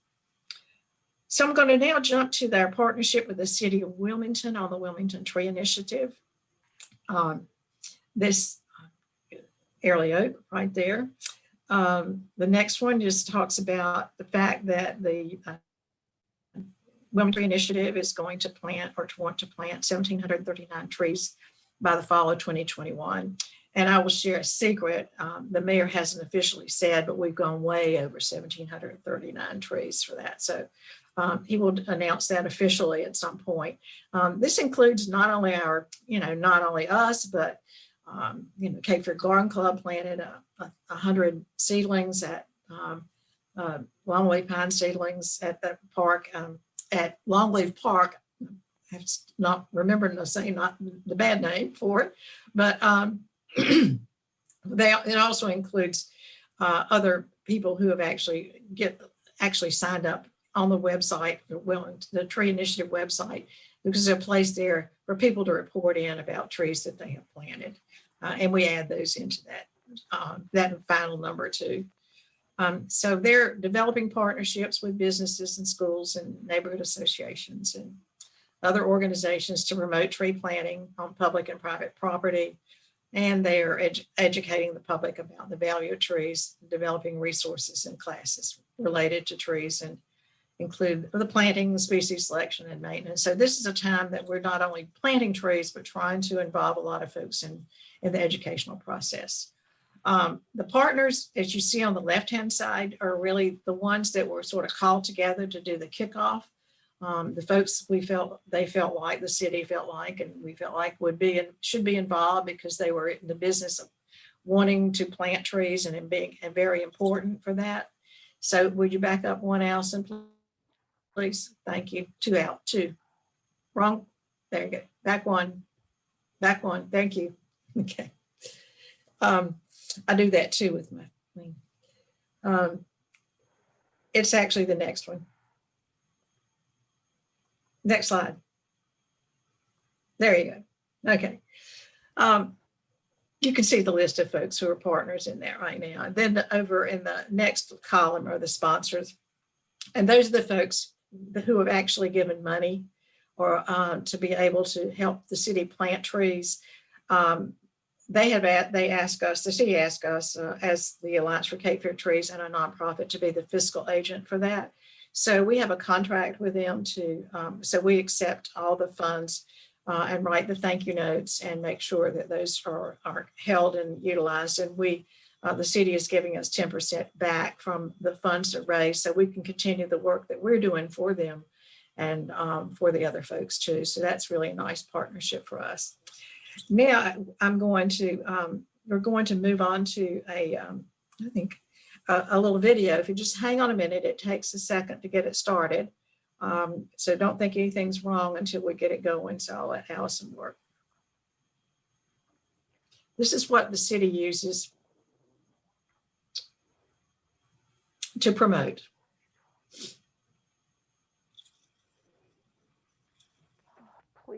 So I'm going to now jump to their partnership with the city of Wilmington on the Wilmington Tree Initiative. This early oak right there. The next one just talks about the fact that the Wilmington Tree Initiative is going to plant or to want to plant 1,739 trees by the fall of 2021. And I will share a secret. The mayor hasn't officially said, but we've gone way over 1,739 trees for that. So he will announce that officially at some point. This includes not only not only us, but Cape Fear Garden Club planted 100 seedlings at Longleaf pine seedlings at the park, at Longleaf Park. I'm not remembering to say not the bad name for it, but it also includes other people who have actually signed up on the website, the Tree Initiative website, because there's a place there for people to report in about trees that they have planted. And we add those into that final number too. So they're developing partnerships with businesses and schools and neighborhood associations and other organizations to promote tree planting on public and private property. And they are educating the public about the value of trees, developing resources and classes related to trees, and include the planting, species selection, and maintenance. So this is a time that we're not only planting trees, but trying to involve a lot of folks in the educational process. The partners, as you see on the left-hand side, are really the ones that were sort of called together to do the kickoff. The folks the city felt like, and we felt like would be and should be involved because they were in the business of wanting to plant trees and being very important for that. So would you back up one, Allison, please? Thank you. Two. Wrong. There you go. Back one. Thank you. Okay. I do that too with my thing. It's actually the next one. Next slide. There you go. Okay. You can see the list of folks who are partners in that right now. And then over in the next column are the sponsors. And those are the folks who have actually given money or to be able to help the city plant trees. The city asked us as the Alliance for Cape Fear Trees and a nonprofit to be the fiscal agent for that. So we have a contract with them so we accept all the funds and write the thank you notes and make sure that those are held and utilized. And the city is giving us 10% back from the funds that raised so we can continue the work that we're doing for them and for the other folks too. So that's really a nice partnership for us. Now we're going to move on to a little video. If you just hang on a minute, it takes a second to get it started. So don't think anything's wrong until we get it going. So I'll let Allison work. This is what the city uses to promote.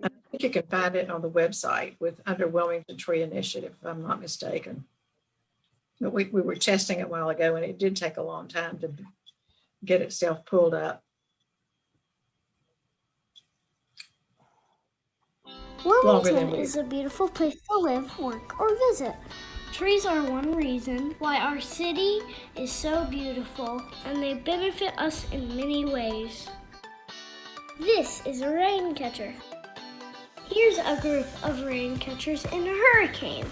I think you can find it on the website under Wilmington Tree Initiative, if I'm not mistaken. But we were testing it a while ago, and it did take a long time to get itself pulled up. Wilmington is a beautiful place to live, work, or visit. Trees are one reason why our city is so beautiful, and they benefit us in many ways. This is a rain catcher. Here's a group of rain catchers in a hurricane.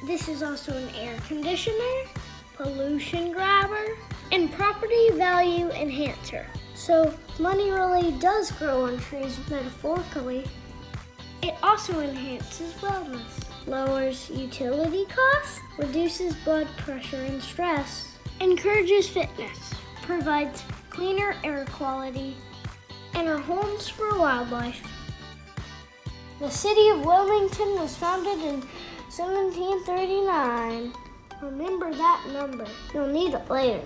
This is also an air conditioner, pollution grabber, and property value enhancer. So money really does grow on trees metaphorically. It also enhances wellness, lowers utility costs, reduces blood pressure and stress, encourages fitness, provides cleaner air quality, and are homes for wildlife. The city of Wilmington was founded in 1739. Remember that number. You'll need it later.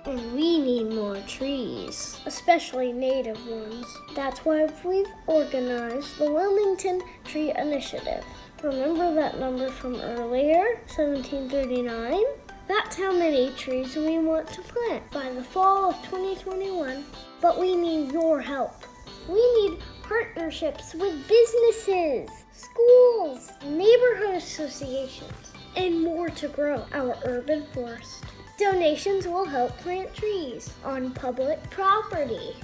And we need more trees, especially native ones. That's why we've organized the Wilmington Tree Initiative. Remember that number from earlier, 1739? That's how many trees we want to plant by the fall of 2021. But we need your help. We need partnerships with businesses, schools, neighborhood associations, and more to grow our urban forest. Donations will help plant trees on public property.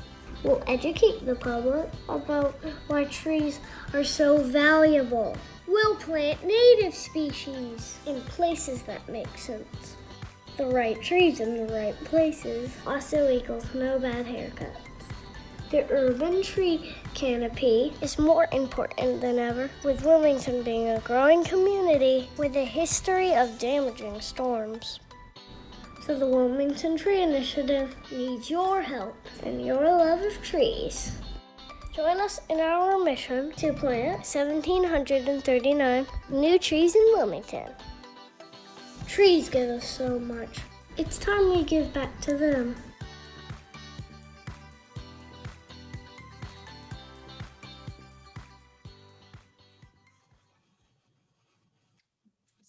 We'll educate the public about why trees are so valuable. We'll plant native species in places that make sense. The right trees in the right places also equals no bad haircuts. The urban tree canopy is more important than ever, with Wilmington being a growing community with a history of damaging storms. So the Wilmington Tree Initiative needs your help and your love of trees. Join us in our mission to plant 1,739 new trees in Wilmington. Trees give us so much. It's time we give back to them.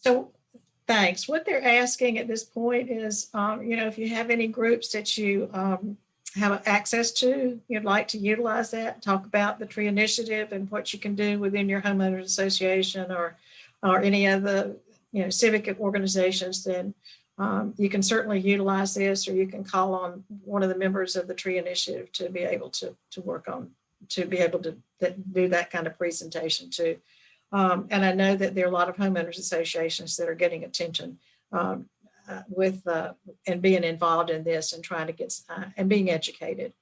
So thanks. What they're asking at this point is, if you have any groups that you have access to, you'd like to utilize that, talk about the tree initiative and what you can do within your homeowners association or any of the civic organizations, then you can certainly utilize this, or you can call on one of the members of the tree initiative to be able to work on, to be able to do that kind of presentation too. And I know that there are a lot of homeowners associations that are getting attention with and being involved in this and trying to get and being educated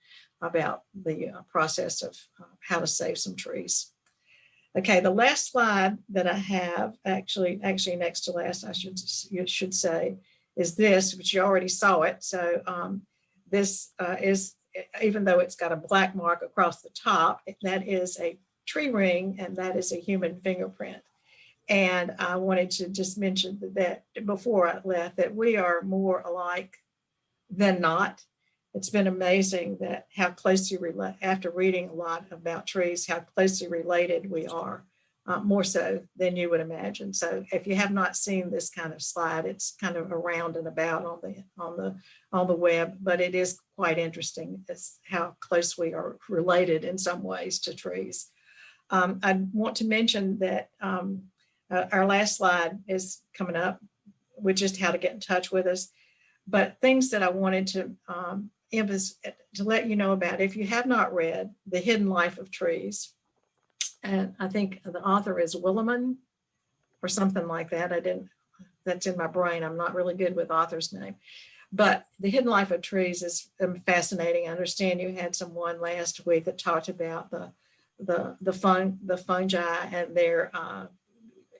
about the process of how to save some trees. Okay, the last slide that I have, actually next to last, I should say, is this, which you already saw it. So this is, even though it's got a black mark across the top, that is a tree ring, and that is a human fingerprint. And I wanted to just mention that before I left, that we are more alike than not. It's been amazing that how closely after reading a lot about trees, how closely related we are, more so than you would imagine. So if you have not seen this kind of slide, it's kind of around and about on the web, but it is quite interesting as how close we are related in some ways to trees. I want to mention that our last slide is coming up, which is how to get in touch with us. But things that I wanted to let you know about, if you have not read The Hidden Life of Trees, and I think the author is Willimon or something like that. That's in my brain. I'm not really good with author's name. But The Hidden Life of Trees is fascinating. I understand you had someone last week that talked about the fungi and their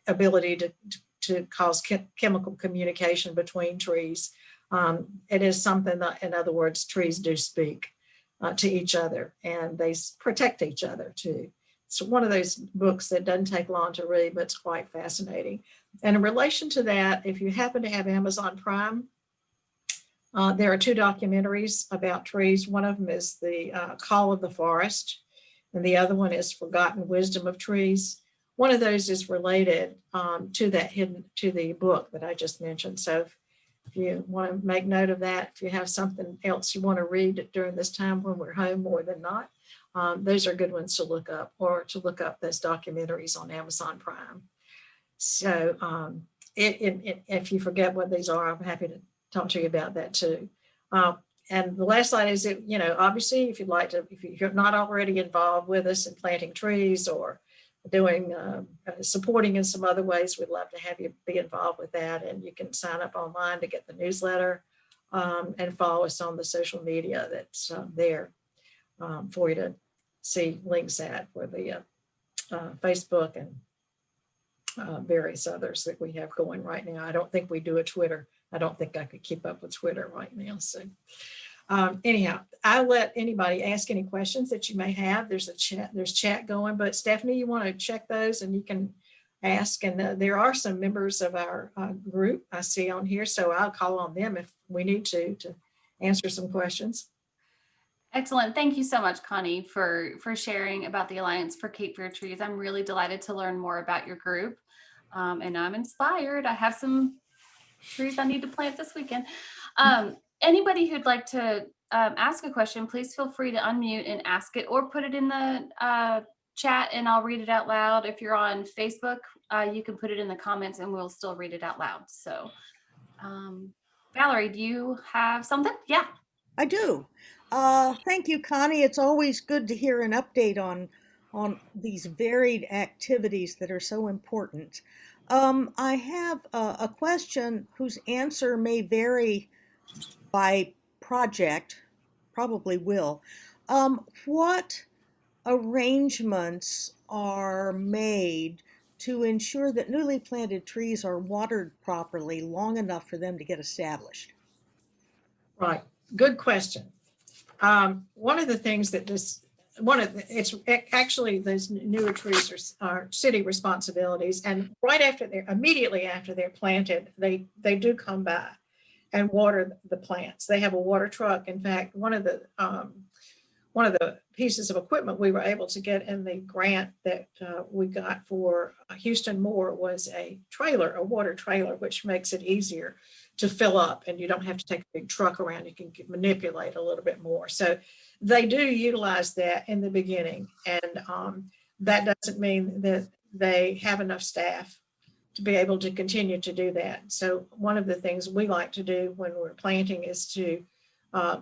ability to cause chemical communication between trees. It is something that, in other words, trees do speak to each other, and they protect each other too. It's one of those books that doesn't take long to read, but it's quite fascinating. And in relation to that, if you happen to have Amazon Prime, there are two documentaries about trees. One of them is The Call of the Forest, and the other one is Forgotten Wisdom of Trees. One of those is related to the book that I just mentioned. So if you want to make note of that, if you have something else you want to read during this time when we're home more than not, those are good ones to look up, or to look up those documentaries on Amazon Prime. So if you forget what these are, I'm happy to talk to you about that too. And the last slide is, obviously, if you're not already involved with us in planting trees or doing supporting in some other ways, we'd love to have you be involved with that. And you can sign up online to get the newsletter and follow us on the social media that's there for you to see links at, for the Facebook and various others that we have going right now. I don't think we do a Twitter. I don't think I could keep up with Twitter right now. So anyhow, I'll let anybody ask any questions that you may have. There's chat going, but Stephanie, you want to check those and you can ask. And there are some members of our group I see on here, so I'll call on them if we need to answer some questions. Excellent. Thank you so much, Connie, for sharing about the Alliance for Cape Fear Trees. I'm really delighted to learn more about your group, and I'm inspired. I have some trees I need to plant this weekend. Anybody who'd like to ask a question, please feel free to unmute and ask it, or put it in the chat and I'll read it out loud. If you're on Facebook, you can put it in the comments and we'll still read it out loud. So Valerie, do you have something? Yeah. I do. Thank you, Connie. It's always good to hear an update on these varied activities that are so important. I have a question whose answer may vary by project, probably will. What arrangements are made to ensure that newly planted trees are watered properly long enough for them to get established? Right. Good question. One of the things that it's actually those newer trees are city responsibilities, and immediately after they're planted, they do come by and water the plants. They have a water truck. In fact, one of the pieces of equipment we were able to get in the grant that we got for Houston Moore was a water trailer, which makes it easier to fill up, and you don't have to take a big truck around. You can manipulate a little bit more. So they do utilize that in the beginning, and that doesn't mean that they have enough staff to be able to continue to do that. So one of the things we like to do when we're planting is to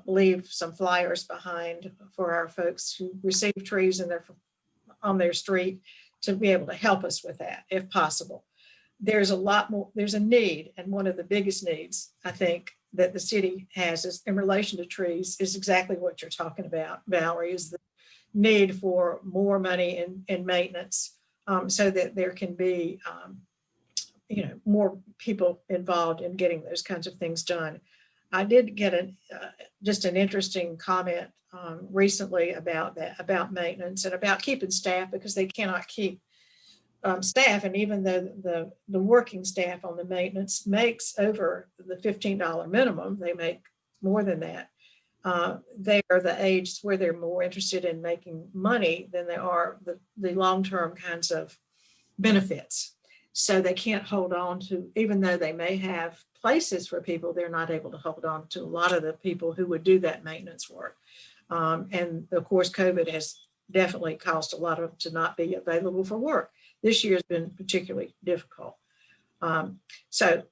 leave some flyers behind for our folks who receive trees on their street to be able to help us with that if possible. There's a lot more, there's a need, and one of the biggest needs I think that the city has is in relation to trees is exactly what you're talking about, Valerie, is the need for more money in maintenance so that there can be more people involved in getting those kinds of things done. I did get just an interesting comment recently about maintenance and about keeping staff, because they cannot keep staff, and even though the working staff on the maintenance makes over the $15 minimum, they make more than that. They are the age where they're more interested in making money than they are the long-term kinds of benefits. So they can't hold on to, even though they may have places for people, they're not able to hold on to a lot of the people who would do that maintenance work. And of course, COVID has definitely caused a lot of them to not be available for work. This year has been particularly difficult. So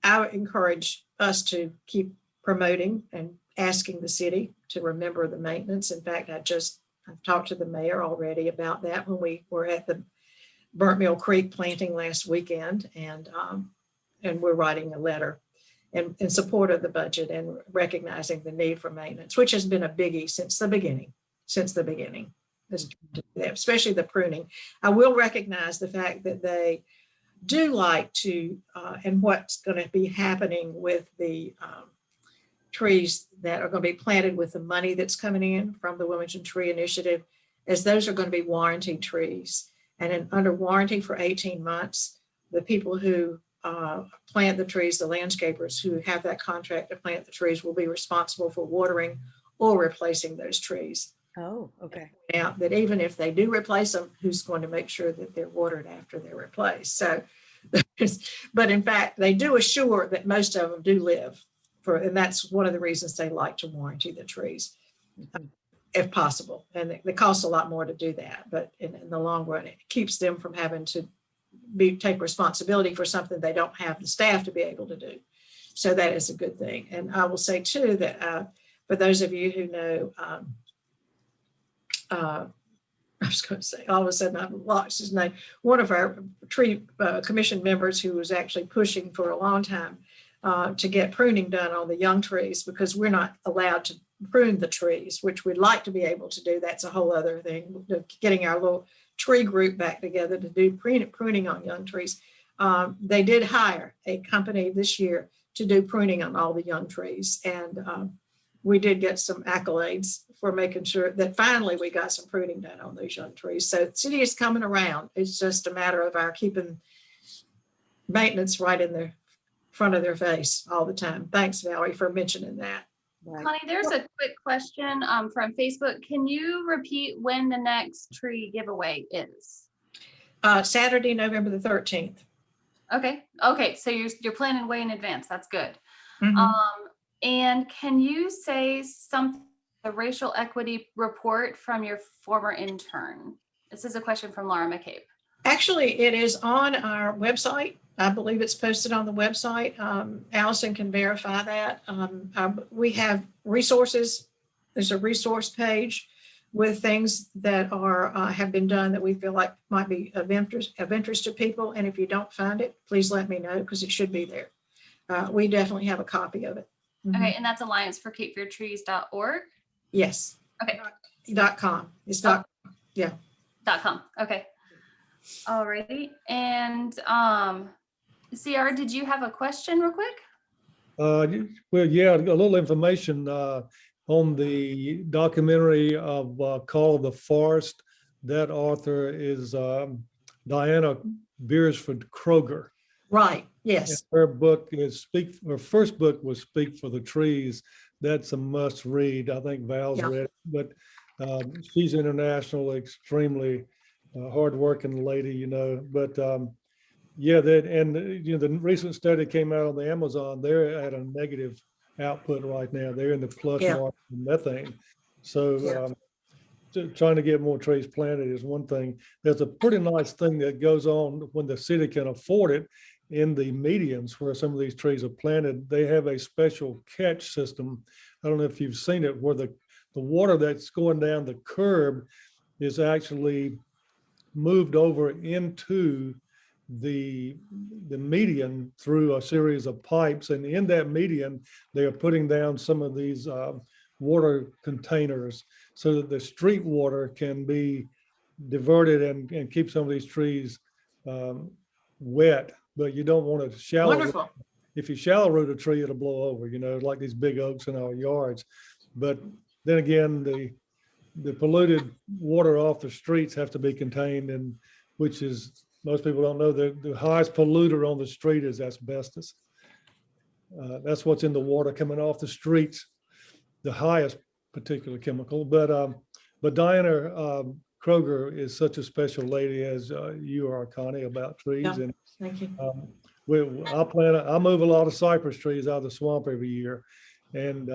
I would encourage us to keep promoting and asking the city to remember the maintenance. In fact, I've talked to the mayor already about that when we were at the Burnt Mill Creek planting last weekend, and we're writing a letter in support of the budget and recognizing the need for maintenance, which has been a biggie since the beginning, especially the pruning. I will recognize the fact that they do like to, and what's going to be happening with the trees that are going to be planted with the money that's coming in from the Wilmington Tree Initiative, as those are going to be warranty trees. And under warranty for 18 months, the people who plant the trees, the landscapers who have that contract to plant the trees, will be responsible for watering or replacing those trees. Oh, okay. Now, that even if they do replace them, who's going to make sure that they're watered after they're replaced? So, but in fact, they do assure that most of them do live, and that's one of the reasons they like to warranty the trees. If possible, and it costs a lot more to do that, but in the long run, it keeps them from having to take responsibility for something they don't have the staff to be able to do. So that is a good thing. And I will say too that for those of you who know, I was going to say, all of a sudden I've lost his name. One of our tree commission members who was actually pushing for a long time to get pruning done on the young trees, because we're not allowed to prune the trees, which we'd like to be able to do. That's a whole other thing, getting our little tree group back together to do pruning on young trees. They did hire a company this year to do pruning on all the young trees. And we did get some accolades for making sure that finally we got some pruning done on those young trees. So the city is coming around. It's just a matter of our keeping maintenance right in the front of their face all the time. Thanks, Valerie, for mentioning that. Right. Connie, there's a quick question from Facebook. Can you repeat when the next tree giveaway is? Saturday, November the 13th. Okay. Okay. So you're planning way in advance. That's good. Mhm. And can you say something, the racial equity report from your former intern? This is a question from Laura McCabe. Actually, it is on our website. I believe it's posted on the website. Allison can verify that. We have resources. There's a resource page with things that are have been done that we feel like might be of interest to people. And if you don't find it, please let me know because it should be there. We definitely have a copy of it. Okay, and that's allianceforcapefairtrees.org? Yes. Okay. .com. It's yeah. .com. Okay. Alrighty. And CR, did you have a question real quick? Well, yeah, a little information on the documentary of Call of the Forest. That author is Diana Beersford Kroger. Right. Yes. And her book is her first book was Speak for the Trees. That's a must read. I think Val's read it, but she's international, extremely hardworking lady, you know, but yeah, that, and you know, the recent study came out on the Amazon. They're at a negative output right now. They're in the plus mark for methane. So trying to get more trees planted is one thing. There's a pretty nice thing that goes on when the city can afford it. In the medians where some of these trees are planted, they have a special catch system. I don't know if you've seen it, where the water that's going down the curb is actually moved over into the median through a series of pipes, and in that median they are putting down some of these water containers so that the street water can be diverted and keep some of these trees wet. But you don't want to shallow. Wonderful. If you shallow root a tree, it'll blow over, you know, like these big oaks in our yards. But then again, the polluted water off the streets have to be contained, and which is, most people don't know, the highest polluter on the street is asbestos. That's what's in the water coming off the streets, the highest particular chemical. But Diana Kroger is such a special lady, as you are, Connie, about trees. Yeah. And Thank you. I move a lot of cypress trees out of the swamp every year. And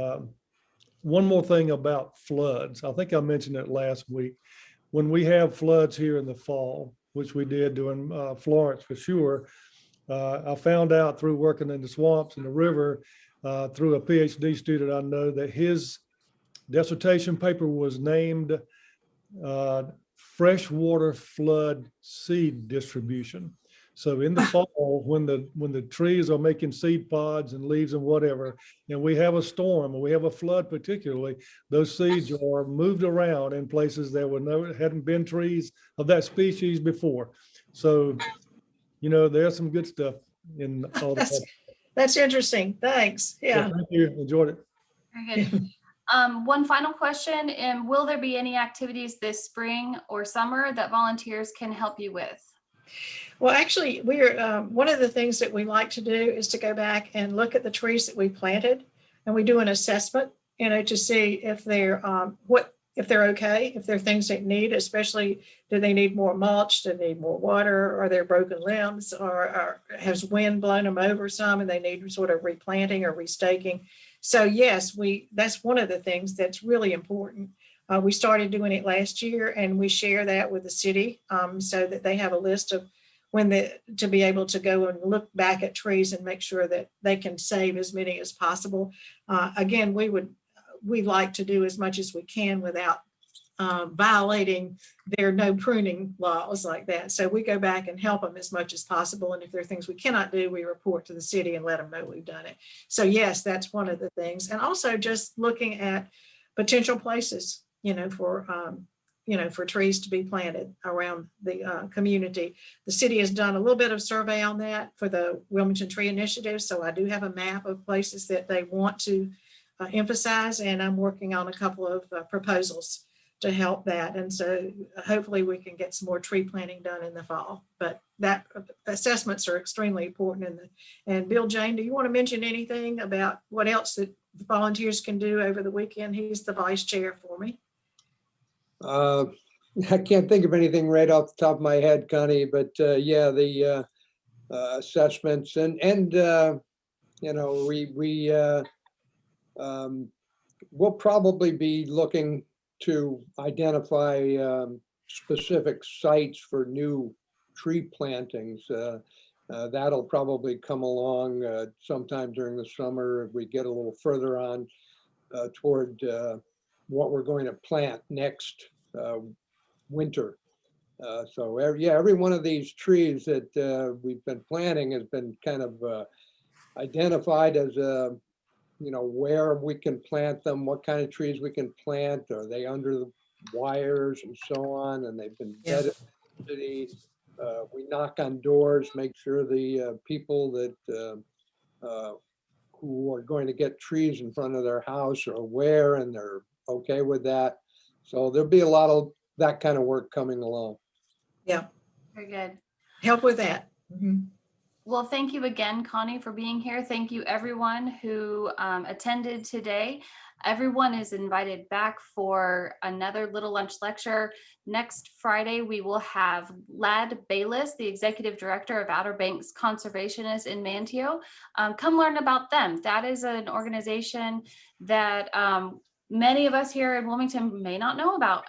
one more thing about floods. I think I mentioned it last week. When we have floods here in the fall, which we did during Florence for sure, I found out through working in the swamps and the river, through a PhD student I know, that his dissertation paper was named Freshwater Flood Seed Distribution. So in the fall, when the trees are making seed pods and leaves and whatever, and we have a storm and we have a flood particularly, those seeds are moved around in places that hadn't been trees of that species before. So, you know, there's some good stuff in all that. That's interesting. Thanks. Yeah. So thank you. Enjoyed it. Very good. One final question, and will there be any activities this spring or summer that volunteers can help you with? Well, actually, we're one of the things that we like to do is to go back and look at the trees that we planted, and we do an assessment, you know, to see if they're if they're okay, if there are things they need, especially do they need more mulch, do they need more water, are there broken limbs, or has wind blown them over some and they need sort of replanting or restaking. So yes, that's one of the things that's really important. We started doing it last year, and we share that with the city so that they have a list of to be able to go and look back at trees and make sure that they can save as many as possible. Again, we like to do as much as we can without violating their no pruning laws like that. So we go back and help them as much as possible. And if there are things we cannot do, we report to the city and let them know we've done it. So yes, that's one of the things. And also just looking at potential places, for trees to be planted around the community. The city has done a little bit of survey on that for the Wilmington Tree Initiative. So I do have a map of places that they want to emphasize, and I'm working on a couple of proposals to help that. And so hopefully we can get some more tree planting done in the fall. But that assessments are extremely important. And Bill Jane, do you want to mention anything about what else that volunteers can do over the weekend? He's the vice chair for me. I can't think of anything right off the top of my head, Connie, but yeah, the assessments and you know, we'll probably be looking to identify specific sites for new tree plantings. That'll probably come along sometime during the summer if we get a little further on toward what we're going to plant next winter. So every one of these trees that we've been planting has been kind of identified as you know, where we can plant them, what kind of trees we can plant, are they under the wires and so on, and they've been vetted. We knock on doors, make sure the people that who are going to get trees in front of their house are aware and they're okay with that. So there'll be a lot of that kind of work coming along. Yeah. Very good. Help with that. Mhm. Well, thank you again, Connie, for being here. Thank you, everyone who attended today. Everyone is invited back for another Little Lunch lecture. Next Friday, we will have Lad Bayless, the Executive Director of Outer Banks Conservationists in Manteo. Come learn about them. That is an organization that many of us here in Wilmington may not know about.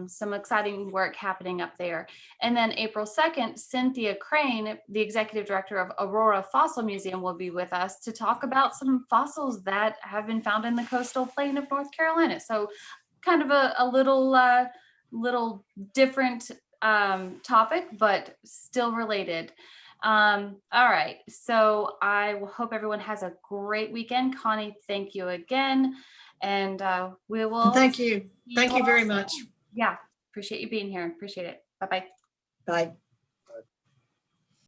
Some exciting work happening up there. And then April 2nd, Cynthia Crane, the Executive Director of Aurora Fossil Museum, will be with us to talk about some fossils that have been found in the coastal plain of North Carolina. So kind of a little different topic, but still related. All right, so I hope everyone has a great weekend. Connie, thank you again. And we will. And thank you. Thank you very much. Yeah, appreciate you being here. Appreciate it. Bye-bye. Bye.